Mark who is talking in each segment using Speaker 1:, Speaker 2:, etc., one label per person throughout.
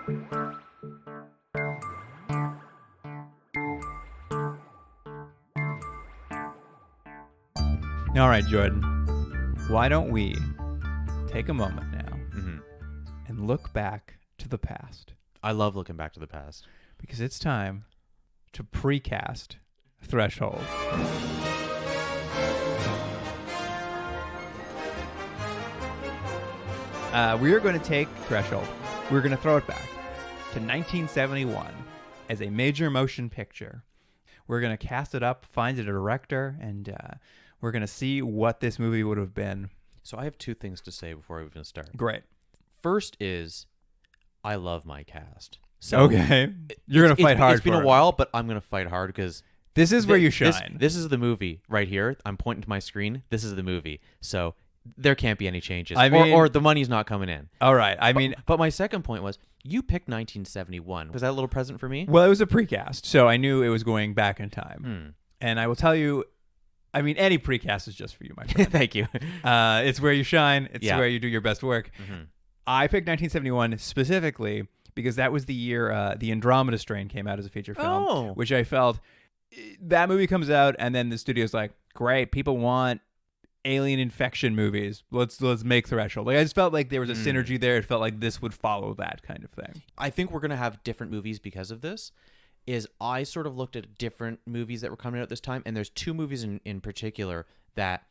Speaker 1: All right, Jordan. Why don't we take a moment now and look back to the past?
Speaker 2: I love looking back to the past.
Speaker 1: Because it's time to precast Threshold. We are going to take Threshold. We're going to throw it back to 1971 as a major motion picture. We're going to cast it up, find a director, and we're going to see what this movie would have been.
Speaker 2: So I have two things to say before we even start.
Speaker 1: Great.
Speaker 2: First is, I love my cast. So
Speaker 1: okay. You're going to fight hard.
Speaker 2: It's been a while, but I'm going to fight hard because
Speaker 1: this is where you shine.
Speaker 2: This is the movie right here. I'm pointing to my screen. This is the movie. So there can't be any changes. Or the money's not coming in.
Speaker 1: All right.
Speaker 2: But my second point was, you picked 1971. Was that a little present for me?
Speaker 1: Well, it was a precast, so I knew it was going back in time. And I will tell you, any precast is just for you, my friend.
Speaker 2: Thank you.
Speaker 1: It's where you shine. It's where you do your best work.
Speaker 2: Mm-hmm.
Speaker 1: I picked 1971 specifically because that was the year the Andromeda Strain came out as a feature film, which I felt that movie comes out, and then the studio's like, great, people want alien infection movies. Let's make Threshold. Like, I just felt like there was a synergy there. It felt like this would follow that kind of thing.
Speaker 2: I think we're going to have different movies because of this. I sort of looked at different movies that were coming out this time, and there's two movies in particular that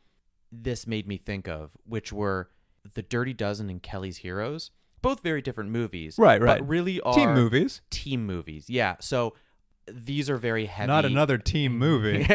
Speaker 2: this made me think of, which were The Dirty Dozen and Kelly's Heroes. Both very different movies.
Speaker 1: Right.
Speaker 2: But really are
Speaker 1: team movies.
Speaker 2: Team movies. Yeah. So these are very heavy.
Speaker 1: Not another team movie.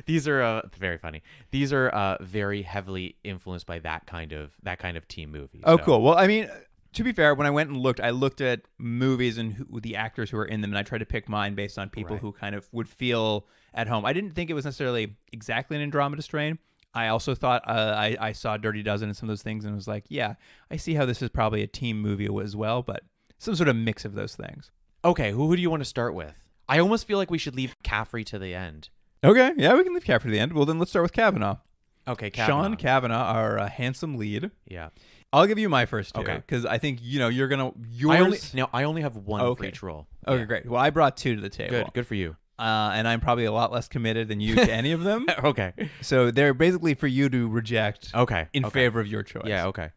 Speaker 2: These are very funny. These are very heavily influenced by that kind of team movie.
Speaker 1: Oh, so. Cool. Well, to be fair, when I went and looked, I looked at movies and the actors who were in them, and I tried to pick mine based on people who kind of would feel at home. I didn't think it was necessarily exactly an Andromeda Strain. I also thought I saw Dirty Dozen and some of those things and was like, yeah, I see how this is probably a team movie as well, but some sort of mix of those things.
Speaker 2: Okay, who do you want to start with? I almost feel like we should leave Caffrey to the end.
Speaker 1: Okay, yeah, we can leave Caffrey to the end. Well, then let's start with Cavanaugh.
Speaker 2: Okay, Cavanaugh.
Speaker 1: Sean Cavanaugh, our handsome lead.
Speaker 2: Yeah.
Speaker 1: I'll give you my first two.
Speaker 2: Okay.
Speaker 1: Because I think, you're going to... yours.
Speaker 2: I only have one for each role.
Speaker 1: Okay, great. Well, I brought two to the table.
Speaker 2: Good for you.
Speaker 1: And I'm probably a lot less committed than you to any of them.
Speaker 2: Okay.
Speaker 1: So they're basically for you to reject in favor of your choice.
Speaker 2: Yeah, okay.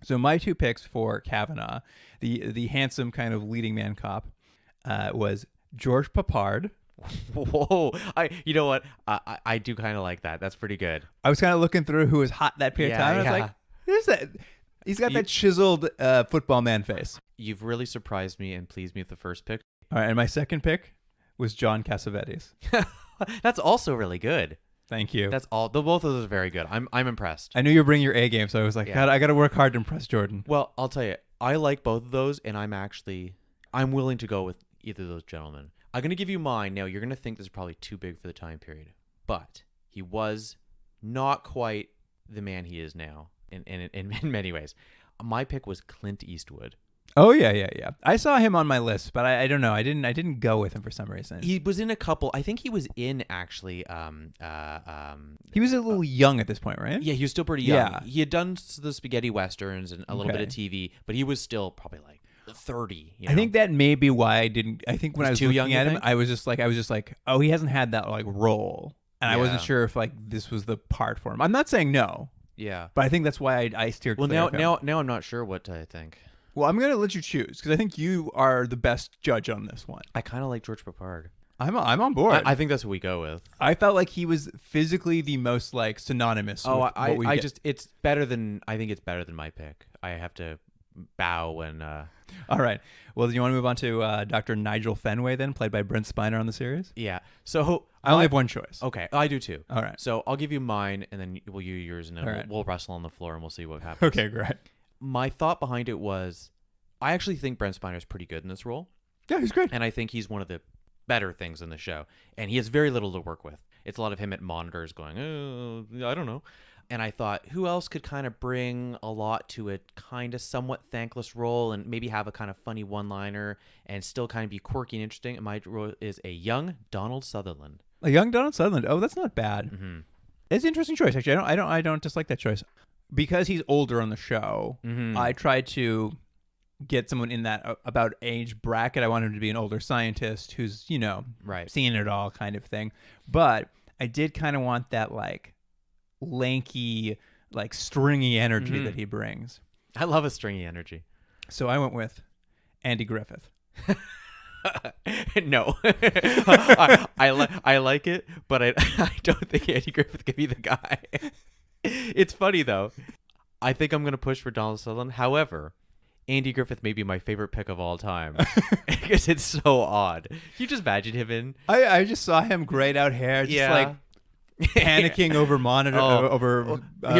Speaker 1: So my two picks for Cavanaugh, the handsome kind of leading man cop, was George Papard.
Speaker 2: Whoa. You know what? I do kind of like that. That's pretty good.
Speaker 1: I was kind of looking through who was hot that period of time. And I was like, who's that? He's got that chiseled football man face.
Speaker 2: You've really surprised me and pleased me with the first pick.
Speaker 1: All right, and my second pick was John Cassavetes.
Speaker 2: That's also really good.
Speaker 1: Thank you.
Speaker 2: That's all. Both of those are very good. I'm impressed.
Speaker 1: I knew you were bringing your A game, so I was like, I got to work hard to impress Jordan.
Speaker 2: Well, I'll tell you, I like both of those, and I'm willing to go with either of those gentlemen. I'm going to give you mine. Now, you're going to think this is probably too big for the time period, but he was not quite the man he is now in many ways. My pick was Clint Eastwood.
Speaker 1: Oh yeah. I saw him on my list, but I don't know. I didn't go with him for some reason.
Speaker 2: He was in a couple. I think he was in actually.
Speaker 1: He was a little young at this point, right?
Speaker 2: Yeah, he was still pretty young.
Speaker 1: Yeah.
Speaker 2: He had done the spaghetti westerns and a little bit of TV, but he was still probably like 30.
Speaker 1: I think that may be why I didn't. I think when I was
Speaker 2: too young
Speaker 1: looking at him, I was just like, oh, he hasn't had that like role, and I wasn't sure if like this was the part for him. I'm not saying no.
Speaker 2: Yeah,
Speaker 1: but I think that's why I steered.
Speaker 2: Well,
Speaker 1: clear of him.
Speaker 2: now I'm not sure what I think.
Speaker 1: Well, I'm going to let you choose because I think you are the best judge on this one.
Speaker 2: I kind of like George Papard.
Speaker 1: I'm on board.
Speaker 2: I think that's what we go with.
Speaker 1: I felt like he was physically the most like synonymous.
Speaker 2: Oh,
Speaker 1: with
Speaker 2: it's better than I think it's better than my pick. I have to bow when.
Speaker 1: All right. Well, do you want to move on to Dr. Nigel Fenway then, played by Brent Spiner on the series?
Speaker 2: Yeah. So
Speaker 1: I only have one choice.
Speaker 2: Okay, I do too.
Speaker 1: All right.
Speaker 2: So I'll give you mine, and then we'll you yours, and then we'll wrestle on the floor, and we'll see what happens.
Speaker 1: Okay, great.
Speaker 2: My thought behind it was, I actually think Brent Spiner is pretty good in this role.
Speaker 1: Yeah, he's great.
Speaker 2: And I think he's one of the better things in the show. And he has very little to work with. It's a lot of him at monitors going, oh, I don't know. And I thought, who else could kind of bring a lot to a kind of somewhat thankless role and maybe have a kind of funny one-liner and still kind of be quirky and interesting? And my role is a young Donald Sutherland.
Speaker 1: A young Donald Sutherland. Oh, that's not bad.
Speaker 2: Mm-hmm.
Speaker 1: It's an interesting choice, actually. I don't dislike that choice. Because he's older on the show, I tried to get someone in that about age bracket. I want him to be an older scientist who's,
Speaker 2: Right.
Speaker 1: seen it all kind of thing. But I did kind of want that like lanky, like stringy energy that he brings.
Speaker 2: I love a stringy energy.
Speaker 1: So I went with Andy Griffith.
Speaker 2: No, I like it, but I don't think Andy Griffith can be the guy. It's funny though. I think I'm gonna push for Donald Sutherland. However, Andy Griffith may be my favorite pick of all time because it's so odd. You just imagine him in.
Speaker 1: I just saw him grayed out hair, just like panicking over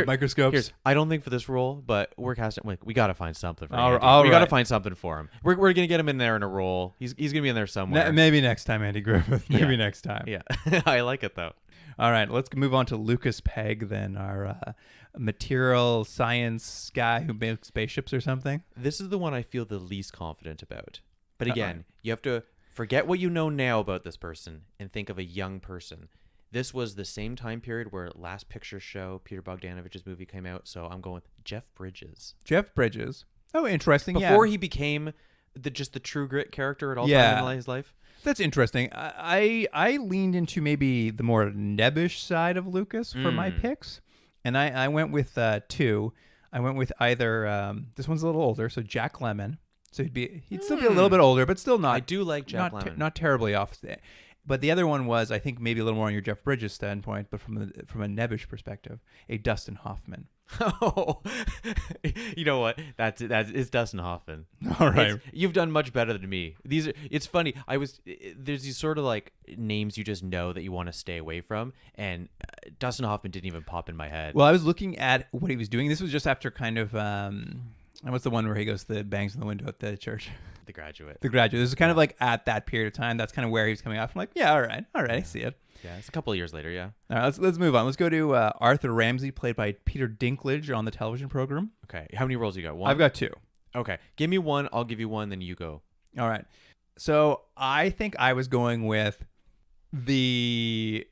Speaker 1: microscopes.
Speaker 2: I don't think for this role, but we're casting. Like, we gotta find something for Andy.
Speaker 1: All
Speaker 2: we gotta
Speaker 1: right.
Speaker 2: find something for him. We're gonna get him in there in a role. He's gonna be in there somewhere.
Speaker 1: Maybe next time, Andy Griffith. Maybe
Speaker 2: Yeah.
Speaker 1: next time.
Speaker 2: Yeah, I like it though.
Speaker 1: All right, let's move on to Lucas Pegg, then, our material science guy who makes spaceships or something.
Speaker 2: This is the one I feel the least confident about. But again, you have to forget what you know now about this person and think of a young person. This was the same time period where Last Picture Show, Peter Bogdanovich's movie, came out. So I'm going with Jeff Bridges.
Speaker 1: Jeff Bridges. Oh, interesting.
Speaker 2: Before he became the True Grit character at all
Speaker 1: Yeah.
Speaker 2: time in his life.
Speaker 1: That's interesting. I leaned into maybe the more nebbish side of Lucas for my picks, and I went with two. I went with either this one's a little older, so Jack Lemmon. So he'd still be a little bit older, but still not.
Speaker 2: I do like Jack Lemmon.
Speaker 1: Not terribly off. But the other one was, I think, maybe a little more on your Jeff Bridges standpoint, but from a nebbish perspective, a Dustin Hoffman.
Speaker 2: Oh, you know what? It's Dustin Hoffman.
Speaker 1: All right.
Speaker 2: You've done much better than me. It's funny. There's these sort of like names you just know that you want to stay away from, and Dustin Hoffman didn't even pop in my head.
Speaker 1: Well, I was looking at what he was doing. This was just after kind of, what's the one where he goes to the bangs in the window at the church?
Speaker 2: The Graduate.
Speaker 1: The Graduate. This is kind of like at that period of time. That's kind of where he was coming off. I'm like, yeah, all right, I see it.
Speaker 2: Yeah, it's a couple of years later. Yeah.
Speaker 1: All right, let's move on. Let's go to Arthur Ramsey, played by Peter Dinklage on the television program.
Speaker 2: Okay. How many roles you got? One.
Speaker 1: I've got two.
Speaker 2: Okay. Give me one. I'll give you one. Then you go.
Speaker 1: All right. So I think I was going with the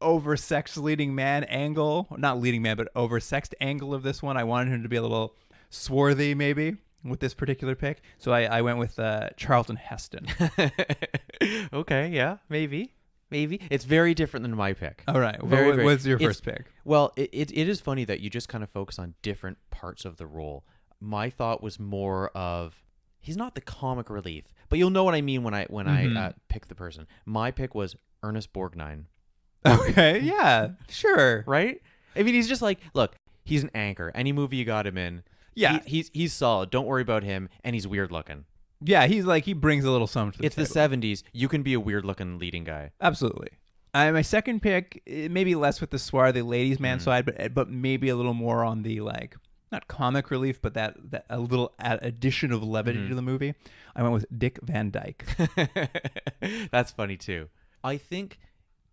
Speaker 1: over-sexed leading man angle. Not leading man, but over-sexed angle of this one. I wanted him to be a little swarthy, maybe, with this particular pick. So I went with Charlton Heston.
Speaker 2: Okay. Yeah. Maybe. It's very different than my pick.
Speaker 1: All right.
Speaker 2: Very,
Speaker 1: What's your first pick?
Speaker 2: Well, it is funny that you just kind of focus on different parts of the role. My thought was more of he's not the comic relief, but you'll know what I mean when I pick the person. My pick was Ernest Borgnine.
Speaker 1: Okay. Yeah. Sure.
Speaker 2: Right? I mean, he's just like, look, he's an anchor. Any movie you got him in,
Speaker 1: yeah,
Speaker 2: he's solid. Don't worry about him, and he's weird looking.
Speaker 1: Yeah, he brings a little something to the table.
Speaker 2: It's the 70s. You can be a weird looking leading guy.
Speaker 1: Absolutely. My second pick, maybe less with the swarthy ladies man side, but maybe a little more on the like not comic relief, but that a little addition of levity to the movie. I went with Dick Van Dyke.
Speaker 2: That's funny too. I think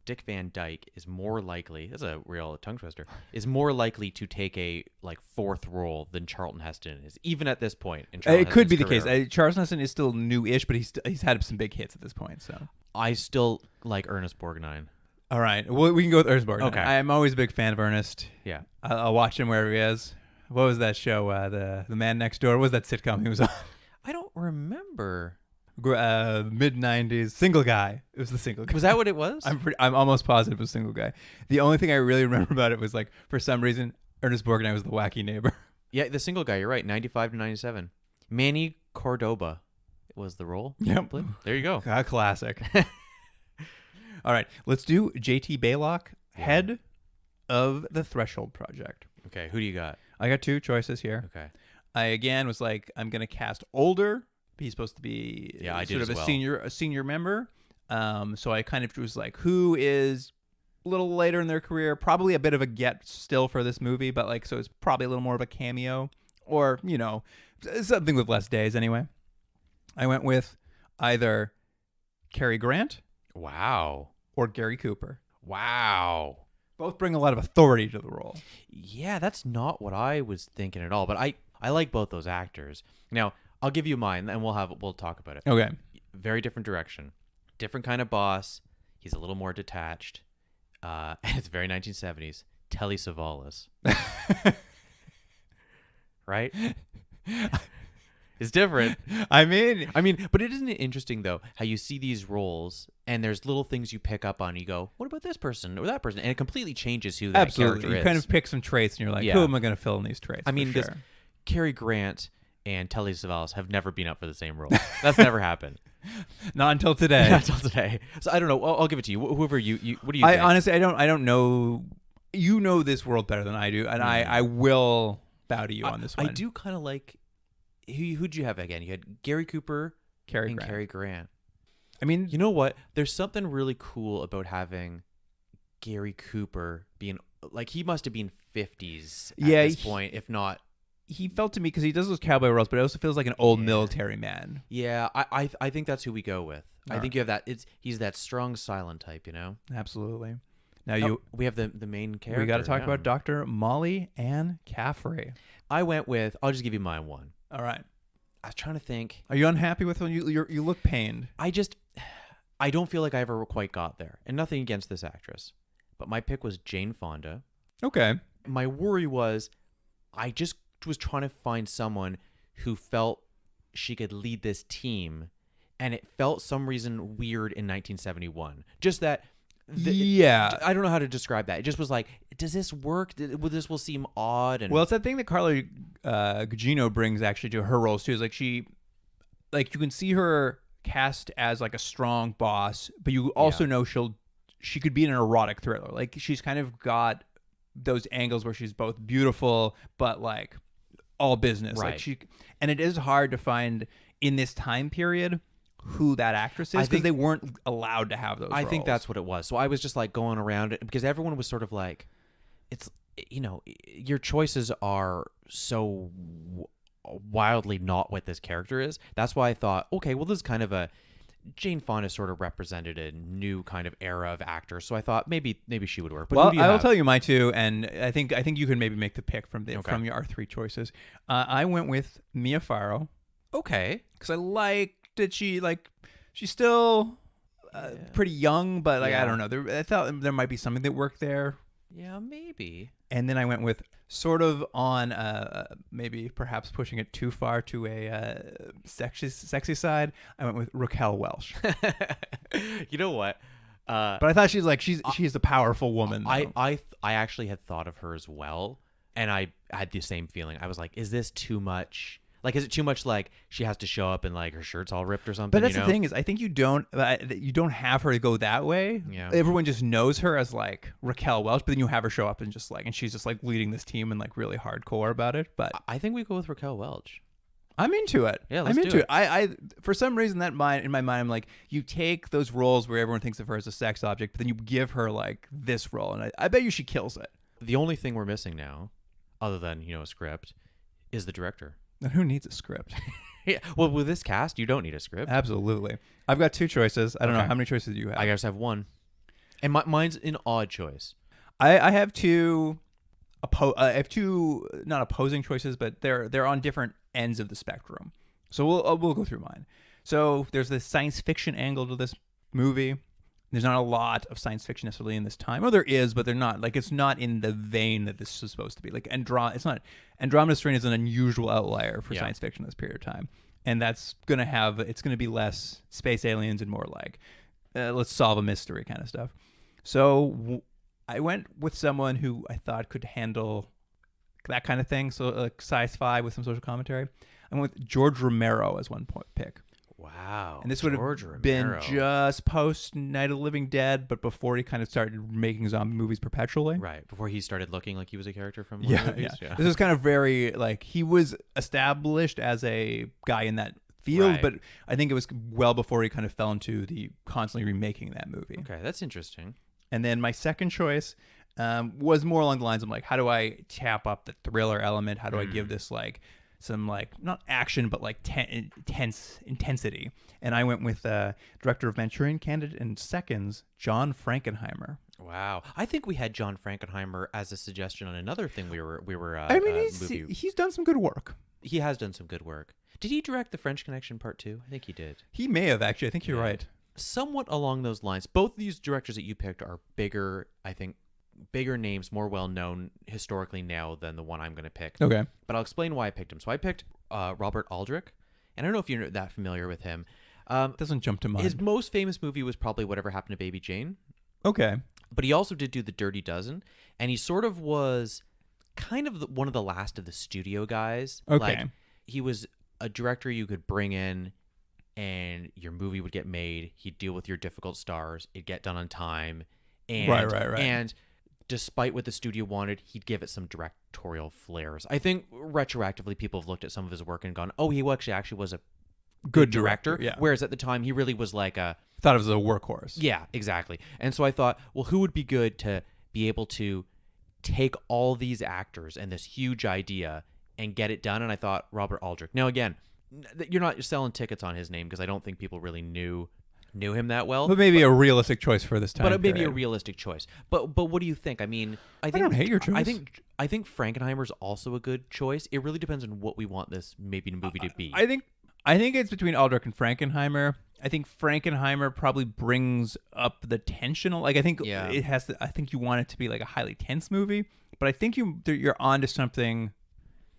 Speaker 2: Dick Van Dyke is more likely, that's a real tongue twister, is more likely to take a like fourth role than Charlton Heston is, even at this point.
Speaker 1: It could be the case. Charlton Heston is still new-ish, but he's had some big hits at this point. So
Speaker 2: I still like Ernest Borgnine.
Speaker 1: All right, well, we can go with Ernest Borgnine.
Speaker 2: Okay.
Speaker 1: I'm always a big fan of Ernest.
Speaker 2: Yeah,
Speaker 1: I'll watch him wherever he is. What was that show? The Man Next Door. What was that sitcom he was on?
Speaker 2: I don't remember.
Speaker 1: Mid-90s single guy. It was the single guy.
Speaker 2: Was that what it was?
Speaker 1: I'm almost positive it was single guy. The only thing I really remember about it was like for some reason Ernest Borgnine was the wacky neighbor.
Speaker 2: Yeah, the single guy. You're right. 95 to 97. Manny Cordoba was the role.
Speaker 1: Yep.
Speaker 2: There you go.
Speaker 1: Classic. All right, let's do J.T. Baylock, head of the Threshold Project.
Speaker 2: Okay, who do you got?
Speaker 1: I got two choices here.
Speaker 2: Okay.
Speaker 1: I again was like, I'm gonna cast older. He's supposed to be sort of a senior member. So I kind of was like, who is a little later in their career, probably a bit of a get still for this movie, but like, so it's probably a little more of a cameo or, something with less days anyway. I went with either Cary Grant.
Speaker 2: Wow.
Speaker 1: Or Gary Cooper.
Speaker 2: Wow.
Speaker 1: Both bring a lot of authority to the role.
Speaker 2: Yeah, that's not what I was thinking at all, but I like both those actors. Now, I'll give you mine, and we'll talk about it.
Speaker 1: Okay.
Speaker 2: Very different direction. Different kind of boss. He's a little more detached. And it's very 1970s. Telly Savalas. Right? is different.
Speaker 1: I mean,
Speaker 2: But isn't it interesting though how you see these roles and there's little things you pick up on. You go, what about this person or that person, and it completely changes who that
Speaker 1: absolutely.
Speaker 2: character
Speaker 1: You
Speaker 2: is.
Speaker 1: kind of pick some traits, and you're like,
Speaker 2: Yeah.
Speaker 1: who am I going to fill in these traits?
Speaker 2: I mean,
Speaker 1: for
Speaker 2: this
Speaker 1: sure.
Speaker 2: Cary Grant and Telly Savalas have never been up for the same role. That's never happened
Speaker 1: Not until today.
Speaker 2: until today. So I don't know. I'll give it to you. Whoever you what do you
Speaker 1: I
Speaker 2: think?
Speaker 1: honestly, I don't know. You know this world better than I do, and I will bow to you on this one.
Speaker 2: I do kind of like who'd you have again? You had Gary Cooper
Speaker 1: Cary
Speaker 2: and
Speaker 1: Grant.
Speaker 2: Cary Grant.
Speaker 1: I mean,
Speaker 2: You know what? There's something really cool about having Gary Cooper being like he must have been 50s at
Speaker 1: Yeah,
Speaker 2: this point, if not.
Speaker 1: he felt to me because he does those cowboy roles, but it also feels like an old
Speaker 2: Yeah.
Speaker 1: military man.
Speaker 2: Yeah, I think that's who we go with. I
Speaker 1: All
Speaker 2: think you have that. He's that strong silent type, you know.
Speaker 1: Absolutely. Now
Speaker 2: We have the main character.
Speaker 1: we got to talk
Speaker 2: yeah.
Speaker 1: about Dr. Molly Ann Caffrey.
Speaker 2: I went with. I'll just give you my one.
Speaker 1: All right.
Speaker 2: I was trying to think.
Speaker 1: Are you unhappy with when you look pained?
Speaker 2: I don't feel like I ever quite got there, and nothing against this actress, but my pick was Jane Fonda.
Speaker 1: Okay.
Speaker 2: My worry was, I just was trying to find someone who felt she could lead this team, and it felt some reason weird in 1971. Just that.
Speaker 1: Yeah.
Speaker 2: I don't know how to describe that. It just was like, does this work? This will seem odd. And
Speaker 1: Well, it's that thing that Carla Gugino brings actually to her roles too. Is like you can see her cast as like a strong boss, but you also know she could be in an erotic thriller. Like she's kind of got those angles where she's both beautiful but like all business.
Speaker 2: Right.
Speaker 1: And it is hard to find in this time period who that actress is because they weren't allowed to have those
Speaker 2: I think
Speaker 1: roles.
Speaker 2: that's what it was. So I was just like going around it because everyone was sort of like, it's, your choices are so wildly not what this character is. That's why I thought, okay, well, this is kind of a Jane Fonda sort of represented a new kind of era of actors. So I thought maybe she would work. But
Speaker 1: Well, I will tell you mine too, and I think you can maybe make the pick from
Speaker 2: Okay.
Speaker 1: your our three choices. I went with Mia Farrow
Speaker 2: Okay.
Speaker 1: because I liked that she's still pretty young, but like
Speaker 2: Yeah.
Speaker 1: I don't know. I thought there might be something that worked there.
Speaker 2: Yeah, maybe.
Speaker 1: And then I went with sort of on maybe perhaps pushing it too far to a sexy side. I went with Raquel Welch,
Speaker 2: You know what?
Speaker 1: but I thought she's a powerful woman. Though.
Speaker 2: I actually had thought of her as well, and I had the same feeling. I was like, is this too much? Like, is it too much? Like, she has to show up and like her shirt's all ripped or something.
Speaker 1: But that's
Speaker 2: you know?
Speaker 1: the thing is, I think you don't have her go that way.
Speaker 2: Yeah.
Speaker 1: Everyone just knows her as like Raquel Welch, but then you have her show up and she's just like leading this team and like really hardcore about it. But
Speaker 2: I think we go with Raquel Welch.
Speaker 1: I'm into it.
Speaker 2: Yeah, let's
Speaker 1: I'm
Speaker 2: do
Speaker 1: into
Speaker 2: it.
Speaker 1: it. I for some reason in my mind, I'm like, you take those roles where everyone thinks of her as a sex object, but then you give her like this role, and I bet you she kills it.
Speaker 2: The only thing we're missing now, other than a script, is the director.
Speaker 1: And who needs a script?
Speaker 2: Yeah. Well, with this cast, you don't need a script.
Speaker 1: Absolutely. I've got two choices. I don't know
Speaker 2: Okay.
Speaker 1: how many choices do you have.
Speaker 2: I just have one, and mine's an odd choice.
Speaker 1: I have two. I have two not opposing choices, but they're on different ends of the spectrum. So we'll go through mine. So there's this science fiction angle to this movie. There's not a lot of science fiction necessarily in this time. Well, there is, but they're not like it's not in the vein that this is supposed to be. Like It's not. Andromeda Strain is an unusual outlier for science fiction in this period of time, and it's gonna be less space aliens and more like let's solve a mystery kind of stuff. So I went with someone who I thought could handle that kind of thing. So like sci-fi with some social commentary. I went with George Romero as one pick.
Speaker 2: Wow.
Speaker 1: And this would
Speaker 2: George
Speaker 1: have been
Speaker 2: Romero.
Speaker 1: just post Night of the Living Dead, but before he kind of started making zombie movies perpetually.
Speaker 2: Right, before he started looking like he was a character from one of the movies.
Speaker 1: Yeah. This is kind of very like he was established as a guy in that field,
Speaker 2: Right.
Speaker 1: but I think it was well before he kind of fell into the constantly remaking that movie.
Speaker 2: Okay, that's interesting.
Speaker 1: And then my second choice was more along the lines of like, how do I tap up the thriller element? How do I give this like some like not action but like intense intensity? And I went with director of Manchurian Candidate and Seconds, John Frankenheimer.
Speaker 2: Wow, I think we had John Frankenheimer as a suggestion on another thing we were.
Speaker 1: I mean,
Speaker 2: movie.
Speaker 1: he's done some good work.
Speaker 2: He has done some good work. Did he direct The French Connection Part 2? I think he did.
Speaker 1: He may have actually. I think you're
Speaker 2: Yeah.
Speaker 1: right.
Speaker 2: Somewhat along those lines. Both of these directors that you picked are bigger, I think, bigger names, more well known historically now than the one I'm going to pick.
Speaker 1: Okay.
Speaker 2: But I'll explain why I picked him. So I picked Robert Aldrich And I don't know if you're that familiar with him.
Speaker 1: Doesn't jump to mind.
Speaker 2: His most famous movie was probably Whatever Happened to Baby Jane.
Speaker 1: Okay.
Speaker 2: But he also did do The Dirty Dozen. And he sort of was kind of one of the last of the studio guys.
Speaker 1: Okay.
Speaker 2: Like, he was a director you could bring in and your movie would get made. He'd deal with your difficult stars. It'd get done on time. And,
Speaker 1: Right.
Speaker 2: And despite what the studio wanted, he'd give it some directorial flares. I think retroactively people have looked at some of his work and gone, oh, he actually was a good director.
Speaker 1: Yeah.
Speaker 2: Whereas at the time, he really was like a...
Speaker 1: Thought it was a workhorse.
Speaker 2: Yeah, exactly. And so I thought, well, who would be good to be able to take all these actors and this huge idea and get it done? And I thought Robert Aldrich. Now, again, you're not selling tickets on his name because I don't think people really knew him that well.
Speaker 1: But maybe a realistic choice for this time.
Speaker 2: But it may be a
Speaker 1: period.
Speaker 2: realistic choice. But what do you think? I mean, I think
Speaker 1: don't hate your choice.
Speaker 2: I think Frankenheimer's also a good choice. It really depends on what we want this movie to be.
Speaker 1: I think it's between Aldrich and Frankenheimer. I think Frankenheimer probably brings up the tension. Like I think it has to, I think you want it to be like a highly tense movie, but I think you're onto something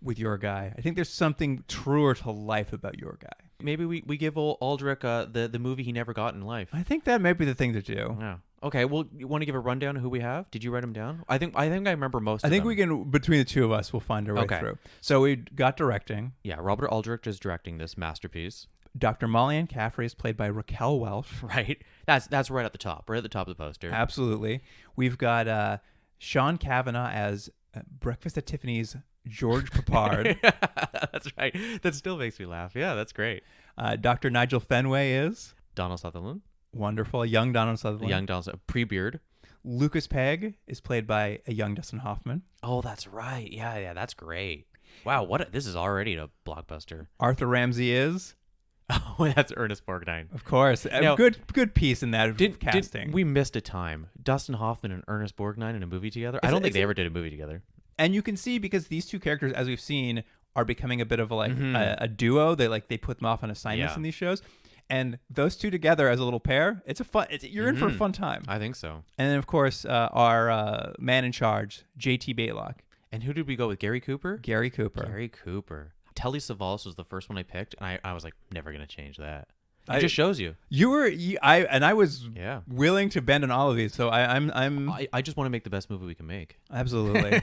Speaker 1: with Your Guy. I think there's something truer to life about Your Guy.
Speaker 2: Maybe we give old Aldrich the movie he never got in life.
Speaker 1: I think that might be the thing to do.
Speaker 2: Yeah. Okay. Well, you want to give a rundown of who we have? Did you write them down? I think I remember most.
Speaker 1: I think
Speaker 2: of them.
Speaker 1: we can, between the two of us, we'll find our way through. So we got directing.
Speaker 2: Yeah, Robert Aldrich is directing this masterpiece.
Speaker 1: Dr. Molly Ann Caffrey is played by Raquel Welch.
Speaker 2: Right. That's right at the top. Right at the top of the poster.
Speaker 1: Absolutely. We've got Sean Kavanagh as Breakfast at Tiffany's George Papard.
Speaker 2: That's right. That still makes me laugh. Yeah, that's great.
Speaker 1: Dr. Nigel Fenway is
Speaker 2: Donald Sutherland.
Speaker 1: wonderful. A young Donald Sutherland.
Speaker 2: The young Donald pre-beard.
Speaker 1: Lucas Pegg is played by a young Dustin Hoffman.
Speaker 2: Oh, that's right. Yeah, that's great. Wow, this is already a blockbuster.
Speaker 1: Arthur Ramsey is,
Speaker 2: Oh, that's Ernest Borgnine.
Speaker 1: of course,
Speaker 2: Now,
Speaker 1: a good piece in that casting.
Speaker 2: We missed a time. Dustin Hoffman and Ernest Borgnine in a movie together. I don't think they ever did a movie together.
Speaker 1: And you can see, because these two characters, as we've seen, are becoming a bit of a duo. They put them off on assignments in these shows, and those two together as a little pair, you're in for a fun time.
Speaker 2: I think so.
Speaker 1: And then of course our man in charge, J.T. Baylock.
Speaker 2: And who did we go with? Gary Cooper.
Speaker 1: Gary Cooper.
Speaker 2: Telly Savalas was the first one I picked, and I was like, never gonna change that. It just shows you.
Speaker 1: I was
Speaker 2: Yeah.
Speaker 1: willing to bend on all of these, so I'm
Speaker 2: I just want to make the best movie we can make.
Speaker 1: absolutely.